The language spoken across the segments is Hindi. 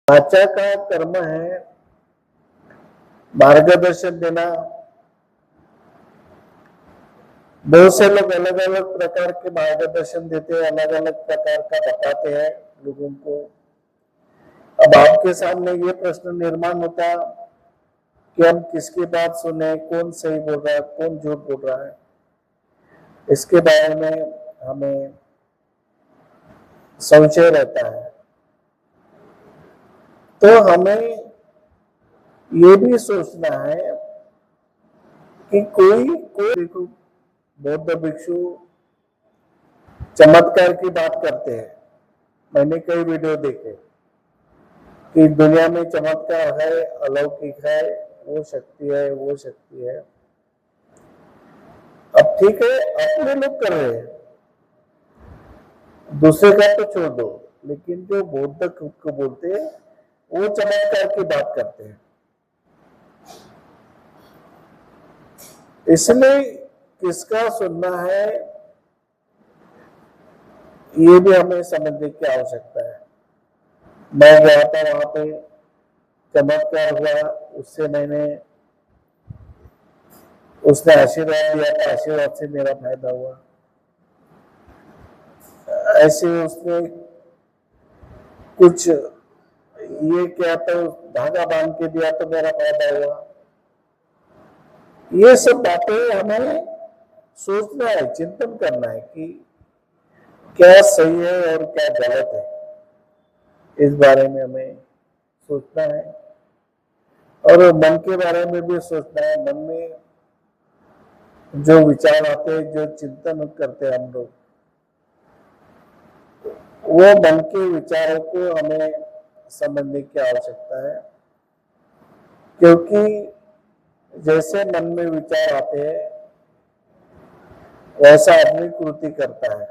वाचा का कर्म है मार्गदर्शन देना। बहुत से लोग अलग अलग प्रकार के मार्गदर्शन देते हैं, अलग अलग प्रकार का बताते हैं लोगों को। अब आपके सामने ये प्रश्न निर्माण होता कि हम किसकी बात सुने, कौन सही बोल रहा है, कौन झूठ बोल रहा है। इसके बारे में हमें संशय रहता है। तो हमें ये भी सोचना है कि कोई देखो, बौद्ध भिक्षु चमत्कार की बात करते हैं। मैंने कई वीडियो देखे कि दुनिया में चमत्कार है, अलौकिक है, वो शक्ति है, वो शक्ति है। अब ठीक है, अपने लोग कर रहे हैं, दूसरे का तो छोड़ दो, लेकिन जो बौद्ध खुद को बोलते हैं वो चमत्कार की बात करते हैं। इसलिए किसका सुनना है ये भी हमें समझने की आवश्यकता है। मैं गया था वहां पे, चमत्कार हुआ, उससे उसने आशीर्वाद दिया था, आशीर्वाद से मेरा फायदा हुआ। ऐसे उसने कुछ ये क्या तो धागा बांध के दिया तो मेरा फायदा हुआ। ये सब बातें हमें सोचना है, चिंतन करना है कि क्या सही है और क्या गलत है। इस बारे में हमें सोचना है और मन के बारे में भी सोचना है। मन में जो विचार आते हैं, जो चिंतन करते हैं हम लोग, वो मन के विचारों को हमें समझने की आवश्यकता है। क्योंकि जैसे मन में विचार आते हैं वैसा आदमी कृति करता है।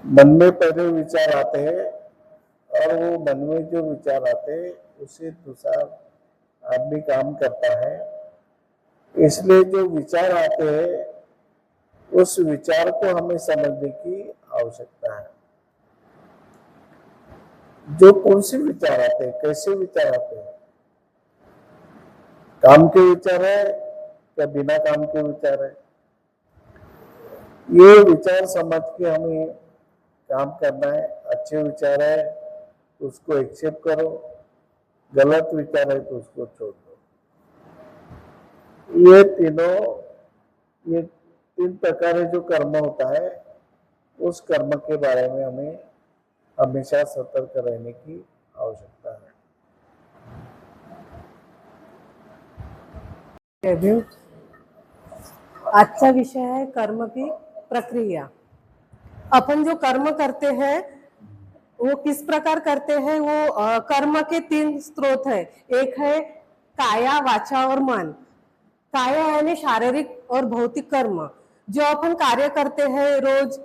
मन में पहले विचार आते हैं और वो मन में जो विचार आते हैं उसे दूसरा आदमी काम करता है। इसलिए जो विचार आते हैं उस विचार को हमें समझने की आवश्यकता है। जो कौन से विचार आते हैं, कैसे विचार आते हैं, काम के विचार है या बिना काम के विचार है, ये विचार समझ के हमें काम करना है। अच्छे विचार है तो उसको एक्सेप्ट करो, गलत विचार है तो उसको छोड़ दो। ये तीन प्रकार जो कर्म होता है, उस कर्म के बारे में हमें हमेशा सतर्क रहने की आवश्यकता है। आजचा विषय है कर्म की प्रक्रिया। अपन जो कर्म करते हैं वो किस प्रकार करते हैं, वो कर्म के तीन स्रोत है। एक है काया, वाचा और मन। काया यानी शारीरिक और भौतिक कर्म, जो अपन कार्य करते हैं रोज,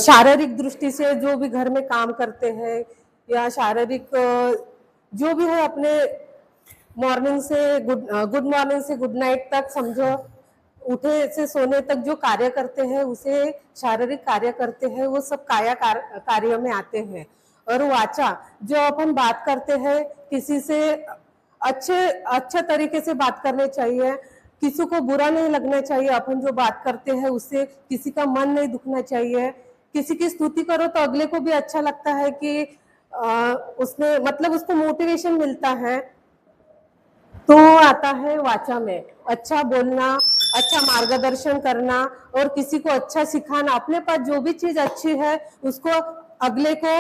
शारीरिक दृष्टि से जो भी घर में काम करते हैं या शारीरिक जो भी है, अपने मॉर्निंग से गुड मॉर्निंग से गुड नाइट तक, समझो उठे से सोने तक जो कार्य करते हैं उसे शारीरिक कार्य कहते हैं। वो सब काया कार्य में आते हैं। और वाचा, जो अपन बात करते हैं, किसी से अच्छे तरीके से बात करनी चाहिए, किसी को बुरा नहीं लगना चाहिए। अपन जो बात करते हैं उससे किसी का मन नहीं दुखना चाहिए। किसी की स्तुति करो तो अगले को भी अच्छा लगता है कि उसने मतलब उसको मोटिवेशन मिलता है। तो आता है वाचा में, अच्छा बोलना, अच्छा मार्गदर्शन करना और किसी को अच्छा सिखाना। अपने पास जो भी चीज अच्छी है उसको अगले को,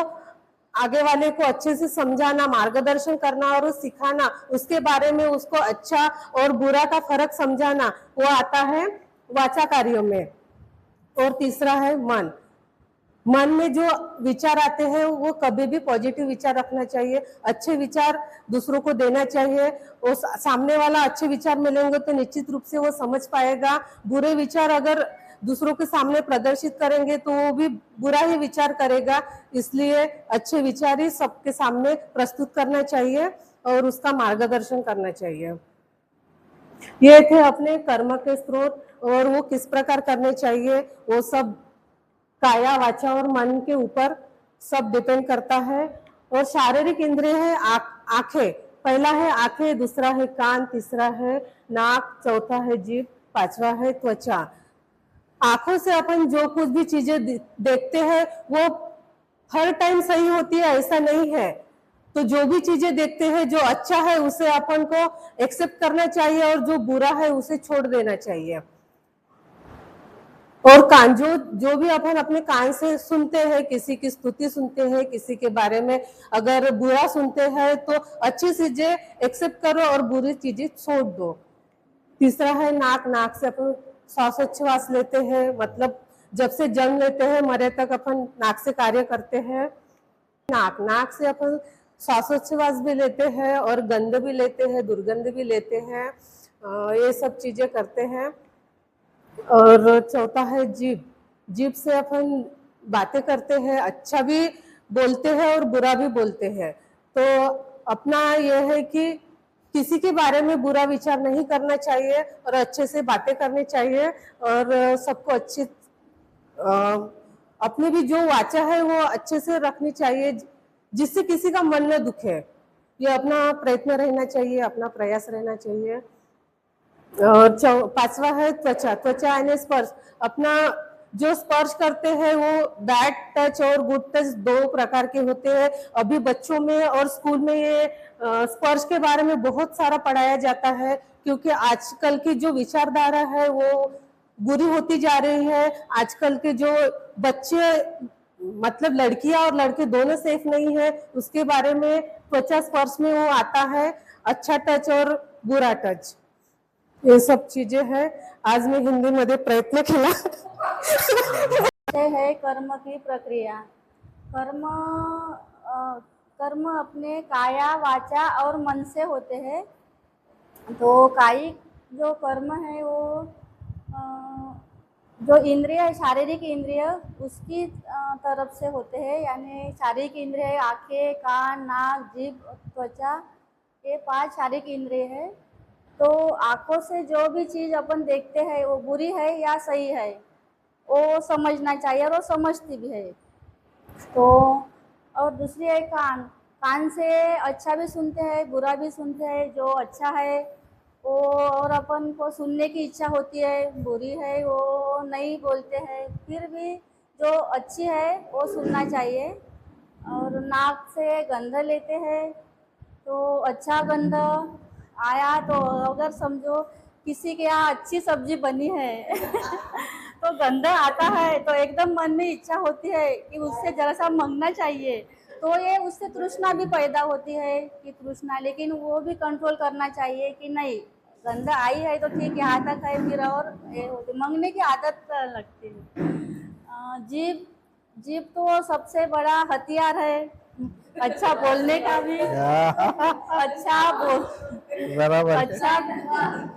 आगे वाले को अच्छे से समझाना, मार्गदर्शन करना और सिखाना, उसके बारे में उसको अच्छा और बुरा का फर्क समझाना, वो आता है वाचा कार्यों में। और तीसरा है मन। मन में जो विचार आते हैं वो कभी भी पॉजिटिव विचार रखना चाहिए, अच्छे विचार दूसरों को देना चाहिए। और सामने वाला अच्छे विचार मिलेंगे तो निश्चित रूप से वो समझ पाएगा। बुरे विचार अगर दूसरों के सामने प्रदर्शित करेंगे तो वो भी बुरा ही विचार करेगा। इसलिए अच्छे विचार ही सबके सामने प्रस्तुत करना चाहिए और उसका मार्गदर्शन करना चाहिए। ये थे अपने कर्म के स्रोत और वो किस प्रकार करने चाहिए, वो सब काया, वाचा और मन के ऊपर सब डिपेंड करता है। और शारीरिक इंद्रिय है आंखें, पहला है आंखें, दूसरा है कान, तीसरा है नाक, चौथा है जीभ, पांचवा है त्वचा। आंखों से अपन जो कुछ भी चीजें देखते हैं वो हर टाइम सही होती है ऐसा नहीं है। तो जो भी चीजें देखते हैं, जो अच्छा है उसे अपन को एक्सेप्ट करना चाहिए और जो बुरा है उसे छोड़ देना चाहिए। और कान, जो भी अपन अपने कान से सुनते हैं, किसी की स्तुति सुनते हैं, किसी के बारे में अगर बुरा सुनते हैं तो अच्छी चीजें एक्सेप्ट करो और बुरी चीजें छोड़ दो। तीसरा है नाक, नाक से अपन श्वासोच्छ्वास लेते हैं, मतलब जब से जन्म लेते हैं मरे तक अपन नाक से कार्य करते हैं। नाक, नाक से अपन श्वासोच्छ्वास भी लेते हैं और गंध भी लेते हैं, दुर्गंध भी लेते हैं, ये सब चीजें करते हैं। और चौथा है जीभ, जीभ से अपन बातें करते हैं, अच्छा भी बोलते हैं और बुरा भी बोलते हैं। तो अपना यह है कि किसी के बारे में बुरा विचार नहीं करना चाहिए और अच्छे से बातें करनी चाहिए और सबको अच्छी अपनी भी जो वाचा है वो अच्छे से रखनी चाहिए, जिससे किसी का मन न दुखे। ये अपना प्रयत्न रहना चाहिए, अपना प्रयास रहना चाहिए। और पांचवा है त्वचा, त्वचा यानी स्पर्श। अपना जो स्पर्श करते हैं वो बैड टच और गुड टच दो प्रकार के होते हैं। अभी बच्चों में और स्कूल में ये स्पर्श के बारे में बहुत सारा पढ़ाया जाता है, क्योंकि आजकल की जो विचारधारा है वो बुरी होती जा रही है। आजकल के जो बच्चे, मतलब लड़कियां और लड़के दोनों सेफ नहीं है, उसके बारे में त्वचा स्पर्श में वो आता है, अच्छा टच और बुरा टच, ये सब चीजें हैं। आज मैं हिंदी मध्ये प्रयत्न केला। है कर्म की प्रक्रिया। कर्म कर्म अपने काया, वाचा और मन से होते हैं। तो कायिक जो कर्म है वो जो इंद्रिय है, शारीरिक इंद्रिय, उसकी तरफ से होते हैं। यानी शारीरिक इंद्रिय आंखें, कान, नाक, जीभ, त्वचा, ये 5 शारीरिक इंद्रिय है। तो आंखों से जो भी चीज़ अपन देखते हैं वो बुरी है या सही है वो समझना चाहिए और वो समझती भी है। तो और दूसरी है कान, कान से अच्छा भी सुनते हैं, बुरा भी सुनते हैं। जो अच्छा है वो और अपन को सुनने की इच्छा होती है, बुरी है वो नहीं बोलते हैं, फिर भी जो अच्छी है वो सुनना चाहिए। और नाक से गंध लेते हैं, तो अच्छा गंध आया तो अगर समझो किसी के यहाँ अच्छी सब्जी बनी है तो गंध आता है तो एकदम मन में इच्छा होती है कि उससे जरा सा मांगना चाहिए। तो ये उससे तृष्णा भी पैदा होती है कि तृष्णा, लेकिन वो भी कंट्रोल करना चाहिए कि नहीं, गंध आई है तो ठीक है, यहाँ तक है, फिर और ये होती मांगने की आदत लगती है। जीभ, जीभ तो सबसे बड़ा हथियार है, अच्छा बोलने का भी अच्छा बराबर है। अच्छा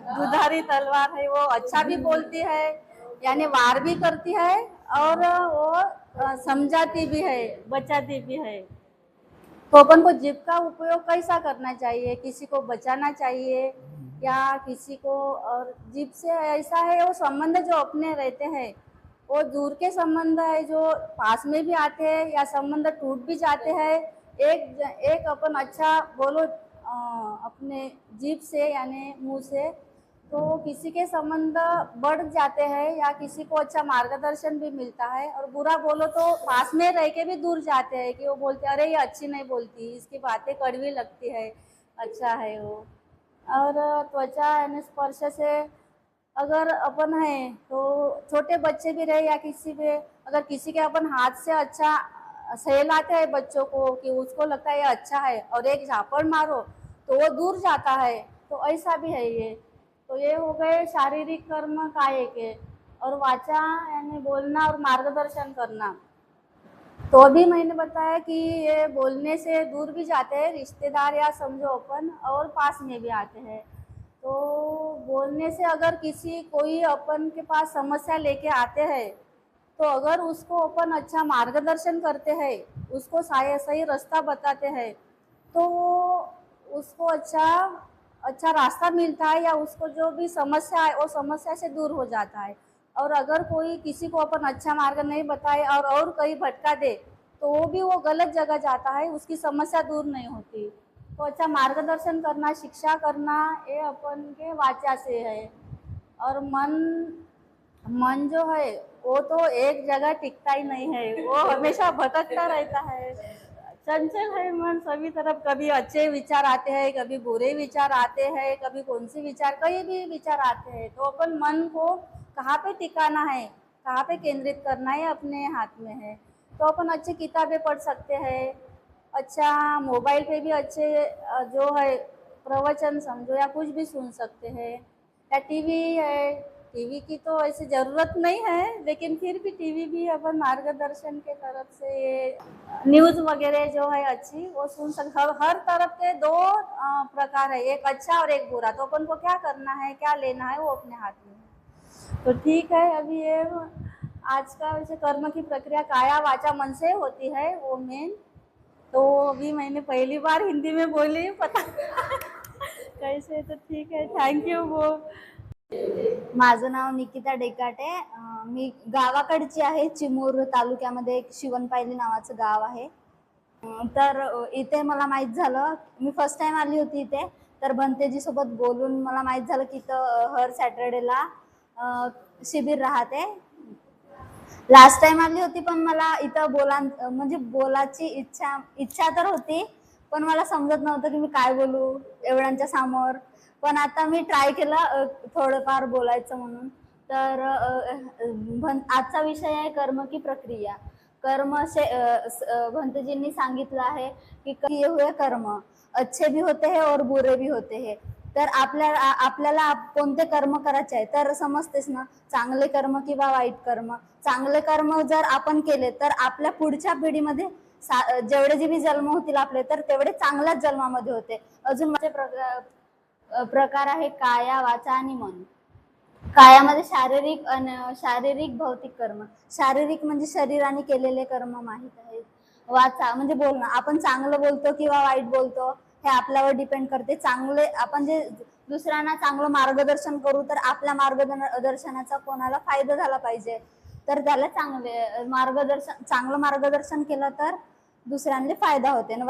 दुधारी तलवार है, वो अच्छा भी बोलती है, यानी वार भी करती है और वो समझाती भी है, बचाती भी है। तो अपन को जीभ का उपयोग कैसा करना चाहिए, किसी को बचाना चाहिए या किसी को, और जीभ से ऐसा है वो संबंध जो अपने रहते हैं वो दूर के संबंध है जो पास में भी आते हैं या संबंध टूट भी जाते हैं। एक अपन अच्छा बोलो अपने जीभ से यानी मुंह से, तो किसी के संबंध बढ़ जाते हैं या किसी को अच्छा मार्गदर्शन भी मिलता है। और बुरा बोलो तो पास में रह के भी दूर जाते हैं कि वो बोलते हैं अरे ये अच्छी नहीं बोलती, इसकी बातें कड़वी लगती है, अच्छा है वो। और त्वचा यानी स्पर्श से अगर अपन है तो छोटे बच्चे भी रहे या किसी भी, अगर किसी के अपन हाथ से अच्छा सहलाते हैं बच्चों को कि उसको लगता है ये अच्छा है और एक झापड़ मारो तो वो दूर जाता है, तो ऐसा भी है ये। तो ये हो गए शारीरिक कर्म काय के। और वाचा यानी बोलना और मार्गदर्शन करना, तो अभी मैंने बताया कि ये बोलने से दूर भी जाते हैं रिश्तेदार या समझो अपन, और पास में भी आते हैं। तो बोलने से अगर किसी कोई अपन के पास समस्या लेके आते हैं तो अगर उसको अपन अच्छा मार्गदर्शन करते हैं, उसको सही रास्ता बताते हैं, तो उसको अच्छा रास्ता मिलता है या उसको जो भी समस्या है वो समस्या से दूर हो जाता है। और अगर कोई किसी को अपन अच्छा मार्ग नहीं बताए और कहीं भटका दे तो भी वो गलत जगह जाता है, उसकी समस्या दूर नहीं होती। तो अच्छा मार्गदर्शन करना, शिक्षा करना ये अपन के वाचा से है। और मन मन जो है वो तो एक जगह टिकता ही नहीं है, वो हमेशा भटकता रहता है, चंचल है मन सभी तरफ। कभी अच्छे विचार आते हैं, कभी बुरे विचार आते हैं, कभी कौन से विचार, कई भी विचार आते हैं। तो अपन मन को कहाँ पे टिकाना है, कहाँ पे केंद्रित करना है, अपने हाथ में है। तो अपन अच्छी किताबें पढ़ सकते हैं, अच्छा मोबाइल पे भी अच्छे जो है प्रवचन समझो या कुछ भी सुन सकते हैं, या टीवी है। टीवी की तो ऐसी जरूरत नहीं है, लेकिन फिर भी टीवी भी अपन मार्गदर्शन के तरफ से न्यूज वगैरह जो है अच्छी वो सुन सकते। हर तरफ के दो प्रकार है, एक अच्छा और एक बुरा। तो अपन को क्या करना है, क्या लेना है, वो अपने हाथ में है। तो ठीक है, अभी ये आज का वैसे कर्म की प्रक्रिया काया वाचा मन से होती है वो मेन। तो अभी मैंने पहली बार हिंदी में बोली, पता कैसे, तो ठीक है, थँक यू वो। माझं नाव निकिता डेकाटे. मी गावाकडची आहे. चिमूर तालुक्यामध्ये एक शिवणपायली नावाचं गाव आहे. तर इथे मला माहीत झालं, मी फर्स्ट टाइम आली होती इथे. तर भंतेजी सोबत बोलून मला माहीत झालं की इथं हर सॅटर्डेला शिबिर राहते. लास्ट टाइम आली होती, पण मला इथं म्हणजे बोलायची इच्छा तर होती, पण मला समजत नव्हतं की मी काय बोलू एवढ्यांच्या समोर. पण आता मी ट्राय केलं थोडंफार बोलायचं म्हणून. तर आजचा विषय आहे कर्म की प्रक्रिया. कर्म से भंतेजींनी सांगितलं आहे की किए हुए कर्म अच्छे भी होते हैं और बुरे भी होते हैं. तर आपल्याला कोणते कर्म करायचे आहे तर समजतेस ना, चांगले कर्म किंवा वाईट कर्म. चांगले कर्म जर आपण केले तर आपल्या पुढच्या पिढीमध्ये जेवढे जे भी जन्म होतील आपले, तर तेवढे चांगल्याच जन्मामध्ये होते. अजून माझे प्रकार आहे काया, वाचा आणि मन. कायामध्ये शारीरिक भौतिक कर्म. शारीरिक म्हणजे शरीराने केलेले कर्म माहित आहेत. वाचा म्हणजे बोलणं, आपण चांगलं बोलतो किंवा वाईट बोलतो हे आपल्यावर डिपेंड करते. चांगले आपण जे दुसऱ्यांना चांगलं मार्गदर्शन करू तर आपल्या मार्गदर्शनाचा कोणाला फायदा झाला पाहिजे, तर त्याला चांगलं मार्गदर्शन केलं तर दुसऱ्यांना फायदा होते. आणि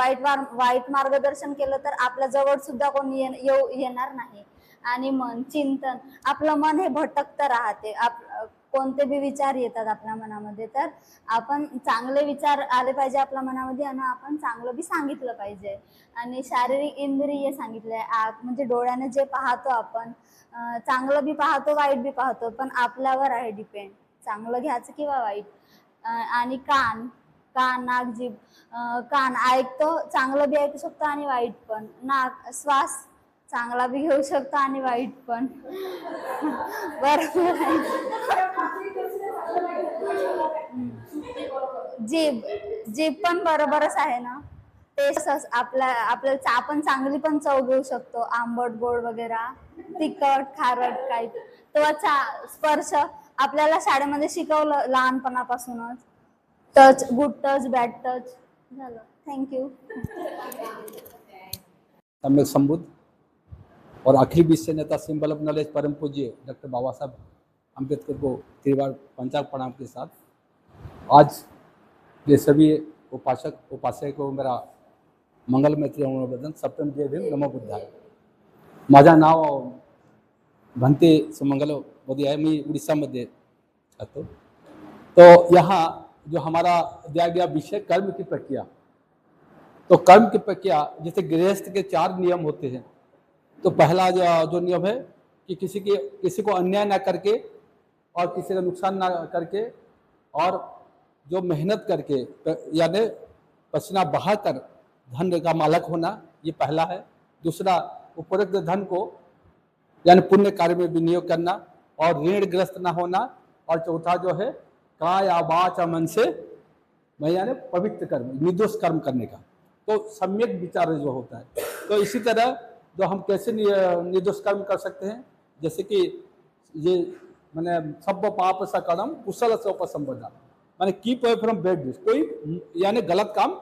वाईट मार्गदर्शन केलं तर आपल्या जवळ सुद्धा कोणी येणार नाही. आणि मन चिंतन, आपलं मन हे भटकतं राहते. कोणते बी विचार येतात आपल्या मनामध्ये, तर आपण चांगले विचार आले पाहिजे आपल्या मनामध्ये आणि आपण चांगलं बी सांगितलं पाहिजे. आणि शारीरिक इंद्रिय सांगितलंय, म्हणजे डोळ्याने जे पाहतो आपण, चांगलं बी पाहतो वाईट बी पाहतो, पण आपल्यावर आहे डिपेंड चांगलं घ्यायचं किंवा वाईट. आणि कान, नाक, जीभ. कान ऐकतो, चांगलं बी ऐकू शकतो आणि वाईट पण. नाक श्वास चांगला बी घेऊ शकतो आणि वाईट पण. बरोबर आहे. जीभ पण बरोबरच आहे ना. ते आपल्याला आपण चांगली पण चव घेऊ शकतो, आंबट गोड वगैरे, तिखट खारट काही. त्वचा, स्पर्श आपल्याला शाळेमध्ये शिकवलं लहानपणापासूनच. Touch, good touch, bad touch. झालं. थँक्यू. सम्यक संबुद्ध और अखिल विश्व नेता सिंबल ऑफ नॉलेज परम पूज्य डॉक्टर बाबा साहब अम्बेडकर को त्रिवार पंचांग प्रणाम के साथ आज ये सभी उपासक को मेरा मंगल मैत्री अभिवादन. सप्तम जय भीम, नमो बुद्धाय. माझं नाव भंते सुमंगल मोदी आहे. मी उड़ीसामध्ये राहतो. तो यहाँ जो हमारा दिया गया विषय कर्म की प्रक्रिया, तो कर्म की प्रक्रिया जैसे गृहस्थ के 4 नियम होते हैं. तो पहला जो नियम है कि किसी को अन्याय ना करके और किसी का नुकसान ना करके और जो मेहनत करके यानी पसीना बहाकर धन का मालक होना, ये पहला है. दूसरा, उपरोक्त धन को यानी पुण्य कार्य में विनियोग करना और ऋणग्रस्त ना होना. और चौथा जो है काया वाचा मन से यानी पवित्र कर्म, निर्दोष कर्म करने का. तो सम्यक विचार जो होता है. तो इसी तरह जो हम कैसे निर्दोष कर्म कर सकते हैं, जैसे कि ये मैंने सब पाप सकर्म कुशल संपदा, माने keep away from bad deeds, कोई यानी गलत काम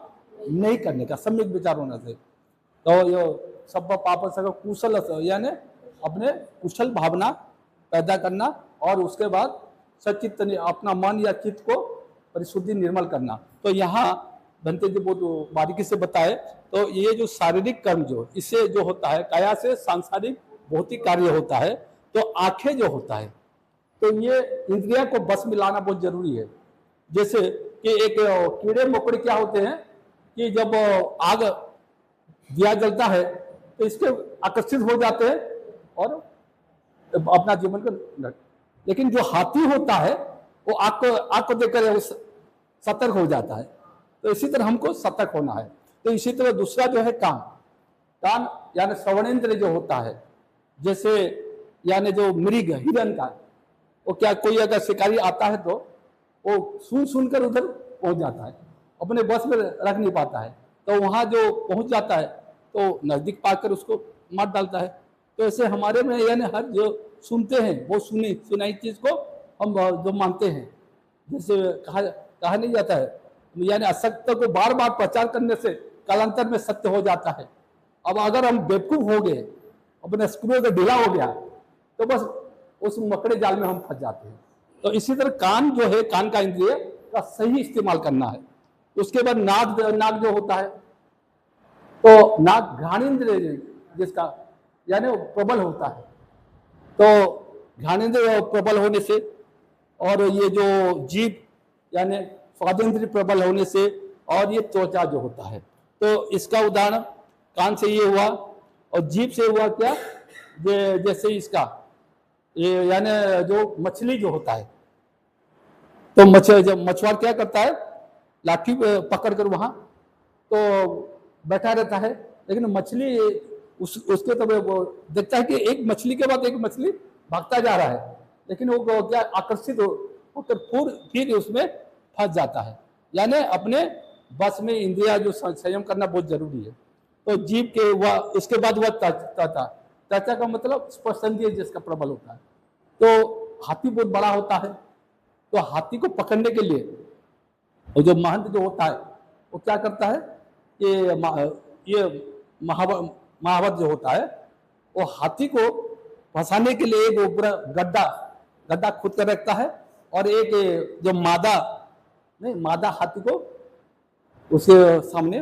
नहीं करने का सम्यक विचार होना चाहिए. तो ये सब पाप सकर्म कुशल यानी अपने कुशल भावना पैदा करना और उसके बाद सचित्त अपना मन या चित्त को परिशुद्धि निर्मल करना. तो यहाँ बनते जी बहुत बारीकी से बताए। तो ये जो शारीरिक कर्म जो इससे जो होता है, काया से सांसारिक भौतिक कार्य होता है। तो आंखें जो होता है, तो ये इंद्रिया को बस में लाना बहुत जरूरी है। जैसे कि एक कीड़े मकोड़े क्या होते हैं कि जब आग दिया जलता है तो इसके आकर्षित हो जाते हैं और अपना जीवन को, लेकिन जो हाथी होता है वो आग को देखकर उस सतर्क हो जाता है। तो इसी तरह हमको सतर्क होना है। तो इसी तरह दूसरा जो है कान यानी श्रवणेंद्र जो होता है, जैसे यानी जो मृग हिरन का, वो क्या कोई अगर शिकारी आता है तो वो सुनकर उधर पहुंच जाता है, अपने बस में रख नहीं पाता है, तो वहां जो पहुंच जाता है तो नजदीक पाकर उसको मार डालता है। तो ऐसे हमारे में यानी हर जो सुनते हैं वो सुनाई चीज को हम जो मानते हैं, जैसे कहा नहीं जाता है यानी असत्य को बार बार प्रचार करने से कालांतर में सत्य हो जाता है। अब अगर हम बेवकूफ हो गए, अपने स्क्रू का ढीला हो गया, तो बस उस मकड़े जाल में हम फंस जाते हैं। तो इसी तरह कान जो है, कान का इंद्रिय का सही इस्तेमाल करना है। उसके बाद नाक जो होता है, तो नाक घ्राणेंद्रिय जिसका यानी वो प्रबल होता है। तो घ्राणेंद्रिय प्रबल होने से और ये जो जीभ यानी स्वादेंद्रिय प्रबल होने से और ये त्वचा जो होता है, तो इसका उदाहरण कान से ये हुआ और जीभ से हुआ क्या, जैसे इसका ये यानी जो मछली जो होता है, तो मछुआरा क्या करता है, लाठी पकड़कर वहां तो बैठा रहता है, लेकिन मछली उसके तो वो देखता है कि एक मछली के बाद एक मछली भागता जा रहा है, लेकिन वो क्या आकर्षित होकर फिर उसमें फंस जाता है। यानी अपने बस में इंद्रिया जो संयम करना बहुत जरूरी है। तो जीभ के वह इसके बाद वह त्वचा का मतलब स्पर्शेंद्रिय जिसका प्रबल होता है। तो हाथी बहुत बड़ा होता है, तो हाथी को पकड़ने के लिए और जो महंत जो होता है वो क्या करता है, ये महावत जो होता है वो हाथी को फंसाने के लिए एक ऊपर गड्ढा खुद कर रखता है और एक जो मादा हाथी को उसके सामने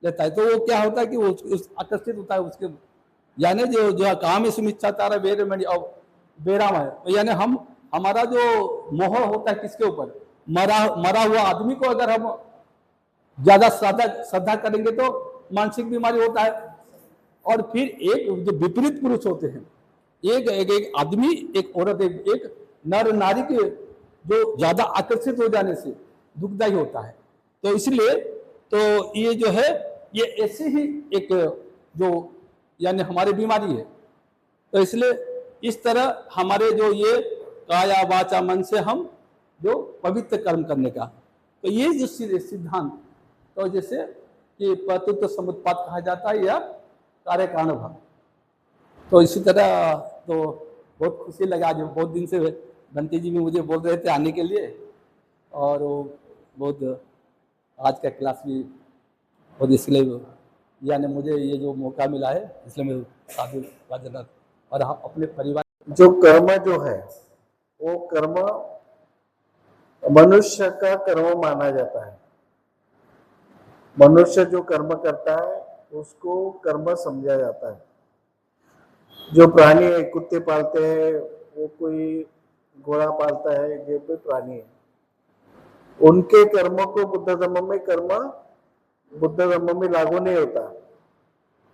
लेता है। तो वो क्या होता है कि वो आकर्षित होता है उसके, यानी जो काम सुमिच्छाचार बेराम है, यानी हमारा जो मोह होता है किसके ऊपर, मरा हुआ आदमी को अगर हम ज्यादा श्रद्धा करेंगे तो मानसिक बीमारी होता है। और फिर एक जो विपरीत पुरुष होते हैं, एक आदमी एक औरत एक नर नारी के जो ज्यादा आकर्षित हो जाने से दुखदायी होता है। तो इसलिए तो ये जो है ये ऐसे ही एक जो यानी हमारी बीमारी है। तो इसलिए इस तरह हमारे जो ये काया वाचा मन से हम जो पवित्र कर्म करने का, तो ये जो सिद्धांत, तो जैसे कि प्रत्युत समुत्पाद कहा जाता है या कार्य कारण भाव। तो इसी तरह तो बहुत खुशी लगा, आज बहुत दिन से बंटी जी भी मुझे बोल रहे थे आने के लिए, और वो बहुत आज का क्लास भी बहुत, इसलिए यानी मुझे ये जो मौका मिला है इसलिए मैं साधु वाजनाथ और अपने परिवार जो कर्म जो है वो कर्म मनुष्य का कर्म माना जाता है। मनुष्य जो कर्म करता है उसको कर्म समझा जाता है। जो प्राणी है, कुत्ते पालते हैं, वो कोई घोड़ा पालता है, ये भी प्राणी है, उनके कर्म को बुद्ध धर्म में लागू नहीं होता।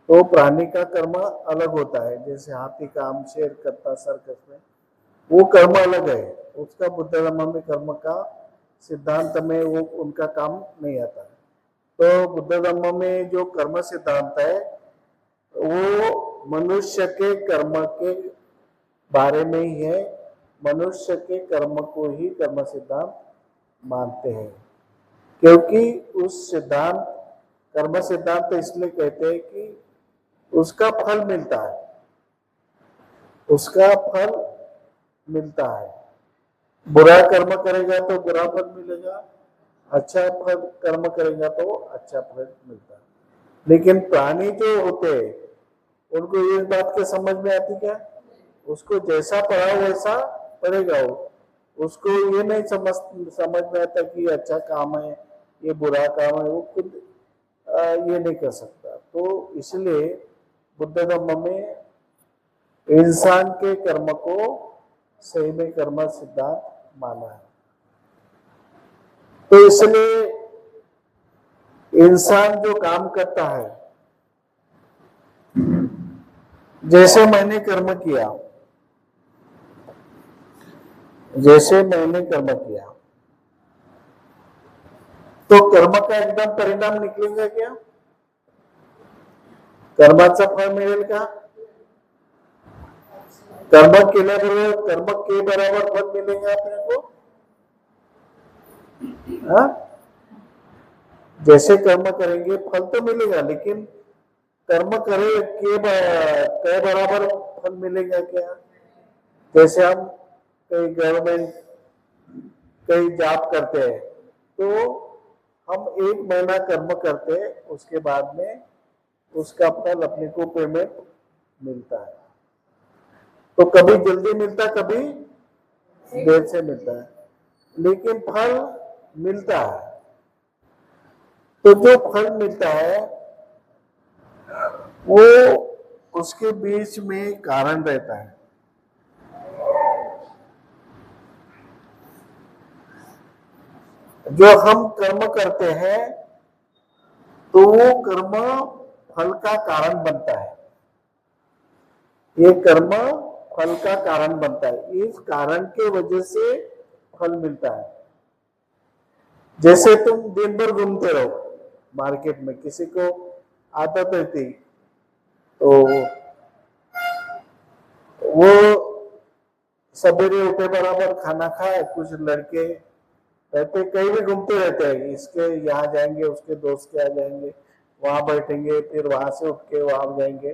तो प्राणी का कर्म अलग होता है, जैसे हाथी काम शेर करता सर्कस में, वो कर्म अलग है, उसका बुद्ध धर्म में कर्म का सिद्धांत में वो उनका काम नहीं आता है। तो बुद्ध धर्म में जो कर्म सिद्धांत है वो मनुष्य के कर्म के बारे में ही है, मनुष्य के कर्म को ही कर्म सिद्धांत मानते हैं। क्योंकि उस कर्म सिद्धांत इसलिए कहते हैं कि उसका फल मिलता है, उसका फल मिलता है। बुरा कर्म करेगा तो बुरा फल मिलेगा, अच्छा फल कर्म करेगा तो अच्छा फल मिलता है। लेकिन प्राणी जो होते हैं उनको इस बात की समझ में आती क्या, उसको जैसा पढ़ा वैसा पढ़ेगा वो, उसको ये नहीं समझ में आता कि अच्छा काम है ये बुरा काम है, वो खुद ये नहीं कर सकता। तो इसलिए बुद्ध धर्म में इंसान के कर्म को सही में कर्म सिद्धांत माना है। तो इसलिए इंसान जो काम करता है, जैसे मैंने कर्म किया, जैसे मैंने कर्म किया, तो कर्म का एकदम परिणाम निकलेगा क्या? कर्माचा फळ मिळेल का? कर्म केल्याबरोबर कर्म के बराबर फल मिलेगा अपने को? हाँ? जैसे कर्म करेंगे फल तो मिलेगा, लेकिन कर्म करे के बराबर फल मिलेगा क्या? जैसे हम कई गवर्नमेंट कई जॉब करते हैं, तो हम 1 महीना कर्म करते हैं, उसके बाद में उसका फल अपने को पेमेंट मिलता है। तो कभी जल्दी मिलता, कभी देर से मिलता है, लेकिन फल मिलता है। तो जो फल मिलता है वो उसके बीच में कारण रहता है। जो हम कर्म करते हैं तो वो कर्म फल का कारण बनता है। ये कर्म फल का कारण बनता है, इस कारण के वजह से फल मिलता है। जैसे तुम दिन भर घूमते रहो मार्केट में, किसी को आदत रहती तो वो सवेरे उठे बराबर खाना खाए। कुछ लड़के रहते कहीं भी घूमते रहते हैं, इसके यहाँ जाएंगे, उसके दोस्त के यहाँ जाएंगे, वहां बैठेंगे, फिर वहां से उठ के वहां जाएंगे।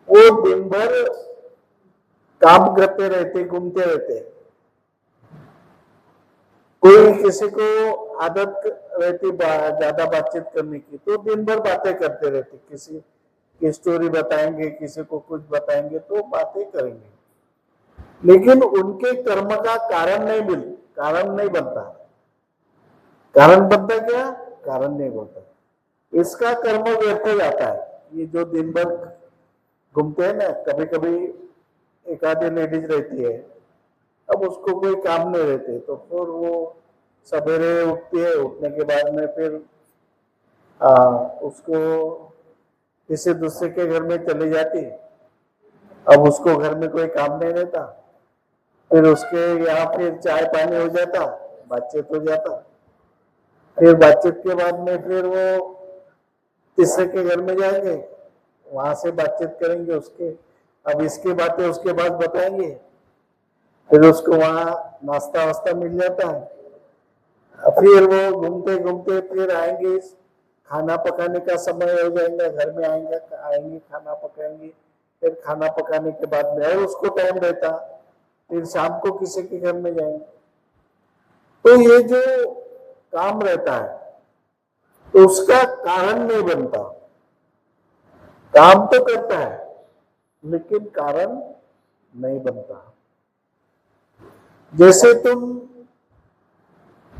वो दिन भर काम करते रहते, घूमते रहते। कोई किसी को आदत रहती ज्यादा बातचीत करने की, तो दिन भर बातें करते रहते, किसी की स्टोरी बताएंगे, किसी को कुछ बताएंगे, तो बातें करेंगे, लेकिन उनके कर्म का कारण नहीं बनता। कारण बनता क्या? कारण नहीं बनता। इसका कर्म व्यर्थ जाता है। ये जो दिन भर घूमते हैं ना, कभी कभी एक आधी लेडीज रहती है, अब उसको कोई काम नहीं रहते, तो फिर वो सवेरे उठती है, उठने के बाद में फिर उसको किसी दूसरे के घर में चली जाती। अब उसको घर में कोई काम नहीं रहता, फिर उसके यहाँ फिर चाय पानी हो जाता, बातचीत हो जाता, फिर बातचीत के बाद में फिर वो तीसरे के घर में जाएंगे, वहां से बातचीत करेंगे उसके, अब इसकी बातें उसके बाद बताएंगे, फिर उसको वहां नाश्ता वास्ता मिल जाता है। फिर वो घूमते घूमते फिर आएंगे, खाना पकाने का समय हो जाएगा, घर में आएंगे खाना पकाएंगे, फिर खाना पकाने के बाद में और उसको टाइम रहता, फिर शाम को किसी के घर में जाएंगे। तो ये जो काम रहता है तो उसका कारण नहीं बनता। काम तो करता है लेकिन कारण नहीं बनता। जैसे तुम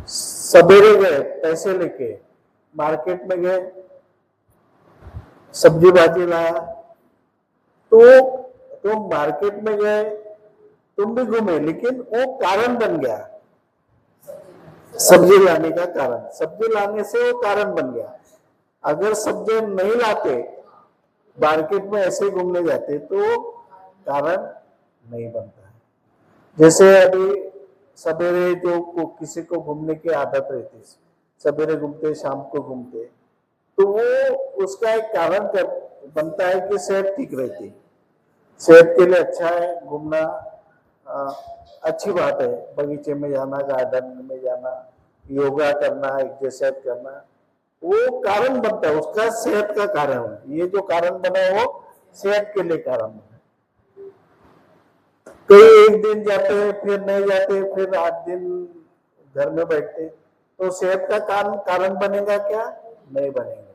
सवेरे गए, पैसे लेके मार्केट में गए, सब्जी भाजी लाया, तो तुम मार्केट में गए, तुम भी घूमे, लेकिन वो कारण बन गया, सब्जी लाने का कारण। सब्जी लाने से वो कारण बन गया। अगर सब्जी नहीं लाते, मार्केट में ऐसे घूमने जाते, तो कारण नहीं बनता है। जैसे अभी सवेरे जो किसी को घूमने की आदत रहती, सवेरे घूमते शाम को घूमते, तो वो उसका एक कारण बनता है कि सेहत ठीक रहती। सेहत के लिए अच्छा है घूमना, अच्छी बात है। बगीचे में जाना, गार्डन में जाना, योगा करना, एक्सरसाइज करना, वो कारण बनता है, उसका सेहत का कारण है। ये जो कारण बना है वो सेहत के लिए कारण है। कई एक दिन जाते हैं, फिर नहीं जाते, फिर 8 दिन घर में बैठते, तो सेहत का कारण बनेगा क्या? नहीं बनेगा।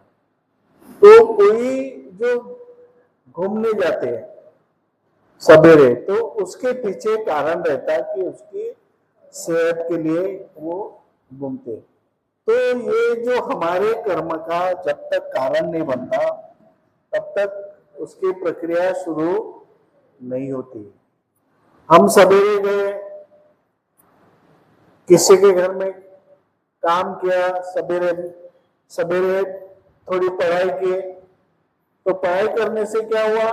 तो कोई जो घूमने जाते हैं सवेरे, तो उसके पीछे कारण रहता है कि उसकी सेहत के लिए वो घूमते। तो ये जो हमारे कर्म का जब तक कारण नहीं बनता तब तक उसकी प्रक्रिया शुरू नहीं होती। हम सवेरे गए, किसी के घर में काम किया, सवेरे सवेरे थोड़ी पढ़ाई की, तो पढ़ाई करने से क्या हुआ,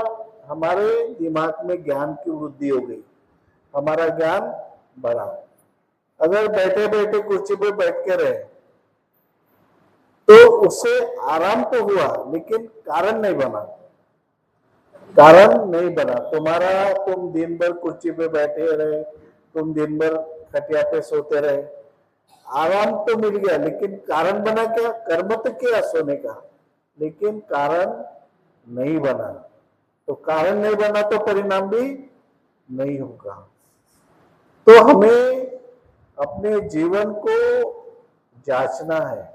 हमारे दिमाग में ज्ञान की वृद्धि हो गई, हमारा ज्ञान बढ़ा। अगर बैठे बैठे कुर्सी पे बैठ के रहे तो उससे आराम तो हुआ लेकिन कारण नहीं बना, कारण नहीं बना। तुम दिन भर कुर्सी पे बैठे रहे, तुम दिन भर खटिया पे सोते रहे, आराम तो मिल गया लेकिन कारण बना क्या, कर्म तो किया सोने का लेकिन कारण नहीं बना। तो कारण नहीं बना तो परिणाम भी नहीं होगा। तो हमें अपने जीवन को जांचना है,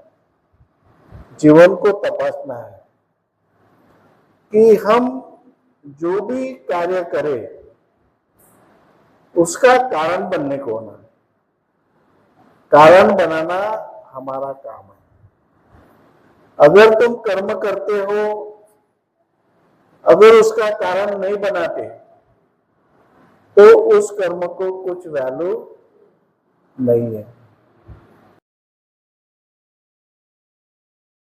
जीवन को तपासना है कि हम जो भी कार्य करें उसका कारण बनने को होना, कारण बनाना हमारा काम है। अगर तुम कर्म करते हो, अगर उसका कारण नहीं बनाते तो उस कर्म को कुछ वैल्यू नहीं है।